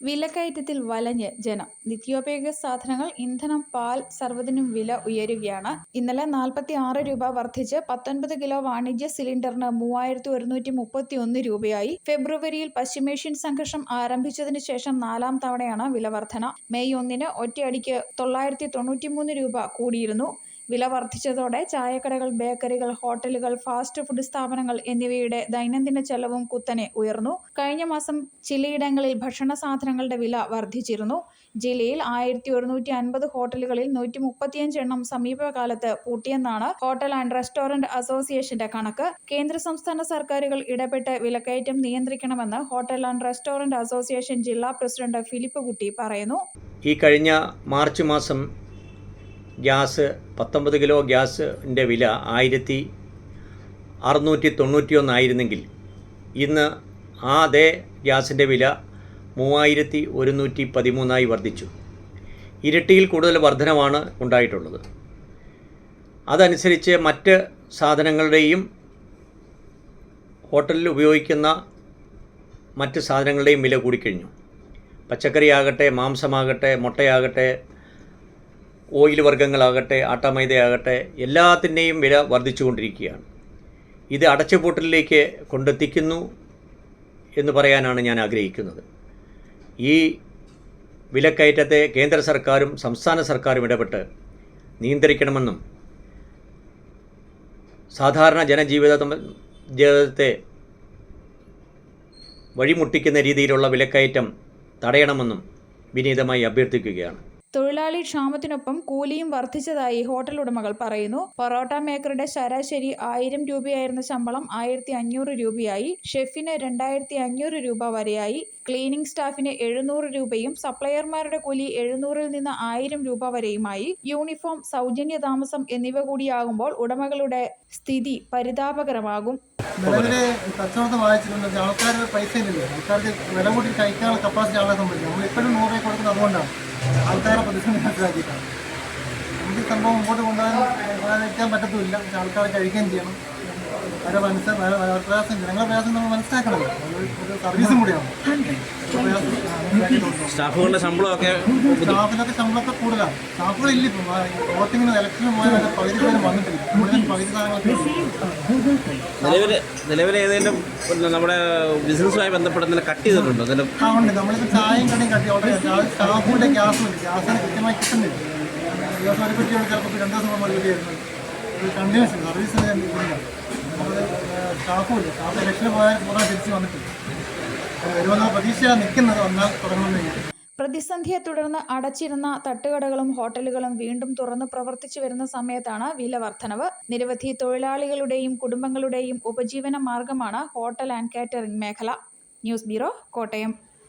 വിലക്കയറ്റത്തിൽ വലഞ്ഞ് ജനം. നിത്യോപയോഗ സാധനങ്ങൾ, ഇന്ധനം, പാൽ സർവ്വതിനും വില ഉയരുകയാണ്. ഇന്നലെ 46 രൂപ വർദ്ധിച്ച് 19 കിലോ വാണിജ്യ സിലിണ്ടറിന് 3131 രൂപയായി. ഫെബ്രുവരിയിൽ പശ്ചിമേഷ്യൻ സംഘർഷം ആരംഭിച്ചതിനു ശേഷം 4ാം തവണയാണ് വില വർധന. മെയ് 1-ന് ഒറ്റയടിക്ക് 993 രൂപ കൂടിയിരുന്നു. വില വർദ്ധിച്ചതോടെ ചായക്കടകൾ, ബേക്കറികൾ, ഹോട്ടലുകൾ, ഫാസ്റ്റ് ഫുഡ് സ്ഥാപനങ്ങൾ എന്നിവയുടെ ദൈനംദിന ചെലവും കുത്തനെ ഉയർന്നു. കഴിഞ്ഞ മാസം ചിലയിടങ്ങളിൽ ഭക്ഷണ സാധനങ്ങളുടെ വില വർദ്ധിച്ചിരുന്നു. ജില്ലയിൽ 1150 ഹോട്ടലുകളിൽ 135 എണ്ണം സമീപകാലത്ത് പൂട്ടിയെന്നാണ് ഹോട്ടൽ ആൻഡ് റെസ്റ്റോറന്റ് അസോസിയേഷന്റെ കണക്ക്. കേന്ദ്ര സംസ്ഥാന സർക്കാരുകൾ ഇടപെട്ട് വിലക്കയറ്റം നിയന്ത്രിക്കണമെന്ന് ഹോട്ടൽ ആൻഡ് റെസ്റ്റോറന്റ് അസോസിയേഷൻ ജില്ലാ പ്രസിഡന്റ് ഫിലിപ്പ് കുട്ടി പറയുന്നു. ഈ കഴിഞ്ഞ മാർച്ച് മാസം ഗ്യാസ് 19 കിലോ ഗ്യാസിൻ്റെ വില 1691 ആയിരുന്നെങ്കിൽ ഇന്ന് അതേ ഗ്യാസിൻ്റെ വില 3113 വർദ്ധിച്ചു. ഇരട്ടിയിൽ കൂടുതൽ വർധനമാണ് ഉണ്ടായിട്ടുള്ളത്. അതനുസരിച്ച് മറ്റ് സാധനങ്ങളുടെയും ഹോട്ടലിൽ ഉപയോഗിക്കുന്ന മറ്റ് സാധനങ്ങളുടെയും വില കൂടിക്കഴിഞ്ഞു. പച്ചക്കറിയാകട്ടെ, മാംസമാകട്ടെ, മുട്ടയാകട്ടെ, ഓയിൽ വർഗ്ഗങ്ങളാകട്ടെ, ആട്ടാമൈദയാകട്ടെ, എല്ലാത്തിൻ്റെയും വില വർദ്ധിച്ചുകൊണ്ടിരിക്കുകയാണ്. ഇത് അടച്ചുപൂട്ടലിലേക്ക് കൊണ്ടെത്തിക്കുന്നു എന്ന് പറയാനാണ് ഞാൻ ആഗ്രഹിക്കുന്നത്. ഈ വിലക്കയറ്റത്തെ കേന്ദ്ര സർക്കാരും സംസ്ഥാന സർക്കാരും ഇടപെട്ട് നിയന്ത്രിക്കണമെന്നും സാധാരണ ജീവിതത്തെ വഴിമുട്ടിക്കുന്ന രീതിയിലുള്ള വിലക്കയറ്റം തടയണമെന്നും വിനീതമായി അഭ്യർത്ഥിക്കുകയാണ്. തൊഴിലാളി ക്ഷാമത്തിനൊപ്പം കൂലിയും വർദ്ധിച്ചതായി ഹോട്ടൽ ഉടമകൾ പറയുന്നു. പൊറോട്ട മേക്കറുടെ ശരാശരി 1000 രൂപയായിരുന്ന ശമ്പളം 1500 രൂപയായി. ഷെഫിന് 2500 രൂപ വരെയായി. ക്ലീനിംഗ് സ്റ്റാഫിന് 700 രൂപയും സപ്ലയർമാരുടെ കൂലി 700-ൽ നിന്ന് 1000 രൂപ വരെയുമായി. യൂണിഫോം, സൗജന്യ താമസം എന്നിവ കൂടിയാകുമ്പോൾ ഉടമകളുടെ സ്ഥിതി പരിതാപകരമാകും. നിലവിലെ കച്ചവടം വായിച്ചിട്ടുണ്ട്. ആൾക്കാരുടെ പൈസ ഇല്ലല്ലോ. ആൾക്കാർക്ക് വില കൂട്ടി കഴിക്കാനുള്ള കപ്പാസിറ്റി ആളെ സംബന്ധിച്ചു നമ്മളിപ്പോഴും 100 രൂപ കൊടുക്കുന്നത് അതുകൊണ്ടാണ്. ആൾക്കാരെ പ്രതിസന്ധി മനസ്സിലാക്കിയിട്ടാണ്. നമുക്ക് സംഭവം മുമ്പോട്ട് കൊണ്ടുപോകാൻ പറ്റത്തുമില്ല. പക്ഷെ ആൾക്കാർ കഴിക്കുകയും ചെയ്യണം. പ്രയാസം, ജനങ്ങളുടെ പ്രയാസം നമ്മൾ മനസ്സിലാക്കണമല്ലോ. ഒരു സർവീസും കൂടിയാണ്. സ്റ്റാഫിനൊക്കെ ശമ്പളമൊക്കെ കൂടുതലാണ്. സ്റ്റാഫുകൾ ഇല്ല. ഇപ്പം വോട്ടിങ്ങിന് ഇലക്ഷന് പോയാൽ പകുതി പേരും വന്നിട്ടില്ല. മുഴുവൻ പകുതി സാധനങ്ങളൊക്കെ നിലവിൽ ഏതെങ്കിലും നമ്മുടെ ബിസിനസ്സുമായി ബന്ധപ്പെട്ട് കട്ട് ചെയ്തിട്ടുണ്ടോ? ഉണ്ട്. നമ്മളിപ്പോൾ ചായയും കടയും കട്ടി ഓർഡർ ചെയ്യാം. സ്റ്റാഫിൻ്റെ ഗ്യാസും ഗ്യാസിന് കൃത്യമായി കിട്ടുന്നില്ല. ദിവസം ഒരു കുറ്റിയാണ്, ചിലപ്പോൾ 2 ദിവസം നമ്മൾ കുറ്റി വരുന്നത്. ഒരു കണ്ടിന്യൂസ് സർവീസിന് ഇല്ല. നമ്മൾ സ്റ്റാഫുമില്ല. സ്റ്റാഫ് ഇലക്ഷന് പോയാൽ തിരിച്ച് വന്നിട്ടില്ല. വരുമെന്ന പ്രതീക്ഷയാണ് നിൽക്കുന്നത്. വന്നാൽ തുടങ്ങുമെന്ന്. പ്രതിസന്ധിയെ തുടർന്ന് അടച്ചിരുന്ന തട്ടുകടകളും ഹോട്ടലുകളും വീണ്ടും തുറന്നു പ്രവർത്തിച്ചു വരുന്ന സമയത്താണ് വില വർധനവ്. നിരവധി തൊഴിലാളികളുടെയും കുടുംബങ്ങളുടെയും ഉപജീവന മാർഗമാണ് ഹോട്ടൽ ആൻഡ് കാറ്ററിംഗ് മേഖല. News bureau, Kottayam.